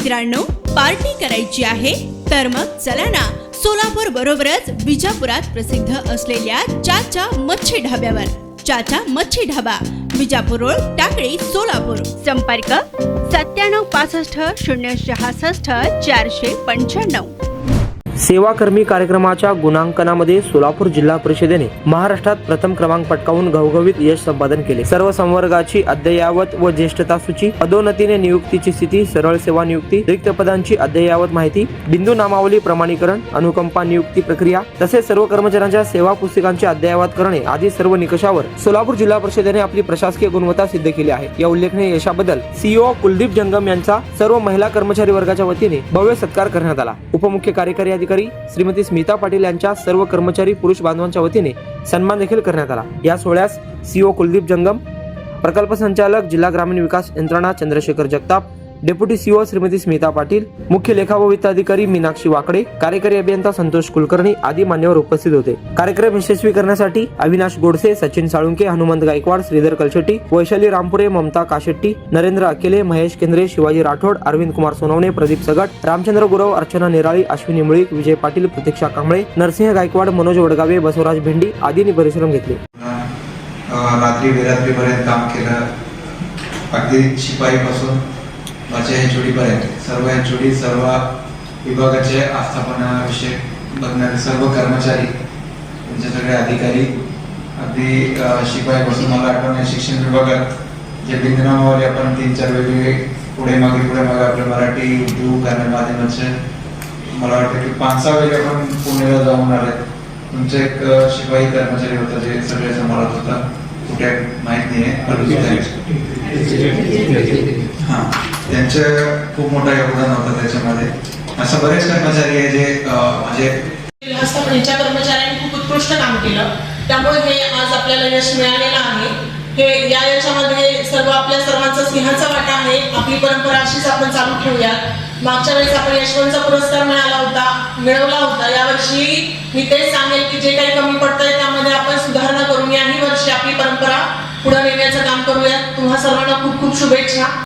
मित्रांनो, पार्टी करायची आहे तर मग चला ना, सोलापूर बरोबरच विजापुरात प्रसिद्ध असलेल्या चाचा मच्छी ढाब्यावर. चाचा मच्छी ढाबा, विजापूर रोड, टाकळी, सोलापूर. संपर्क 9765 066 495. सेवाकर्मी कार्यक्रमाच्या गुणांकनामध्ये सोलापूर जिल्हा परिषदेने महाराष्ट्रात प्रथम क्रमांक पटकावून घवघवीत यश संपादन केले. सर्व संवर्गाची अद्ययावत व ज्येष्ठता सूची, पदोन्नतीने नियुक्तीची स्थिती, सरळ सेवा नियुक्ती, रिक्त पदांची अद्ययावत माहिती, बिंदू नामावली प्रमाणीकरण, अनुकंपा नियुक्ती प्रक्रिया तसेच सर्व कर्मचाऱ्यांच्या सेवा पुस्तिकांची अद्ययावत करणे आदी सर्व निकषावर सोलापूर जिल्हा परिषदेने आपली प्रशासकीय गुणवत्ता सिद्ध केली आहे. या उल्लेखनीय यशाबद्दल सीईओ कुलदीप जंगम यांचा सर्व महिला कर्मचारी वर्गाच्या वतीने भव्य सत्कार करण्यात आला. उपमुख्य कार्यकारी अधिकारी श्रीमती स्मिता पाटील यांच्या सर्व कर्मचारी पुरुष बांधवांच्या वतीने सन्मान देखील करण्यात आला. या सोहळ्यास सीईओ कुलदीप जंगम, प्रकल्प संचालक जिल्हा ग्रामीण विकास यंत्रणा चंद्रशेखर जगताप, डेप्युटी सीईओ श्रीमती स्मिता पाटील, मुख्य लेखा व वित्त अधिकारी मीनाक्षी वाकडे, कार्यकारी अभियंता संतोष कुलकर्णी आदी मान्यवर उपस्थित होते. कार्यक्रम यशस्वी करण्यासाठी अविनाश गोडसे, सचिन साळुंके, हनुमंत गायकवाड, श्रीधर कलशेट्टी, वैशाली रामपुरे, ममता काशेट्टी, नरेंद्र अकेले, महेश केंद्रे, शिवाजी राठोड, अरविंद कुमार सोनवणे, प्रदीप सगट, रामचंद्र गुरव, अर्चना निराळी, अश्विनी मुळीक, विजय पाटील, प्रतीक्षा कांबळे, नरसिंह गायकवाड, मनोज वडगावे, बसवराज भेंडी आदींनी परिश्रम घेतले. रात्री बेरात्रीपर्यंत काम केलं. अगदी शिपाईपासून माझ्या एचओडीपर्यंत सर्व एचओडी, सर्व विभागाचे आस्थापनाविषयक बघणारे सर्व कर्मचारी, त्यांचे सगळे अधिकारी, अगदी शिपाईपासून मला आठवण शिक्षण विभागात जे बिंदनामावली आपण 3-4 वेगवेगळे पुढे मागे आपले मराठी, उर्दू, कन्नड माध्यमाचे मला वाटतं की 5-6 वेळी आपण पुण्याला जाऊन आले. तुमचे एक शिपाई कर्मचारी होता जे सगळे सांभाळत होता, कुठे माहित नाही त्यांचे खूप मोठा योगदान होतं त्याच्यामध्ये. असं बरेच कर्मचारी आहे जे म्हणजे हस्तकलेच्या कर्मचाऱ्यांनी खूप उत्कृष्ट काम केलं, त्यामुळे हे आज आपल्याला यश मिळालेलं आहे. हे या यशामध्ये आपल्या सर्वांचा सिंहाचा वाटा आहे. आपली परंपरा अशीच आपण चालू ठेवूया. मागच्या वेळेस आपण यशवंतचा पुरस्कार मिळवला होता. यावर्षी मी तेच सांगेल की जे काही कमी पडतंय त्यामध्ये आपण सुधारणा करून याही वर्षी आपली परंपरा पुढे नेण्याचं काम करूया. तुम्हा सर्वांना खूप खूप शुभेच्छा.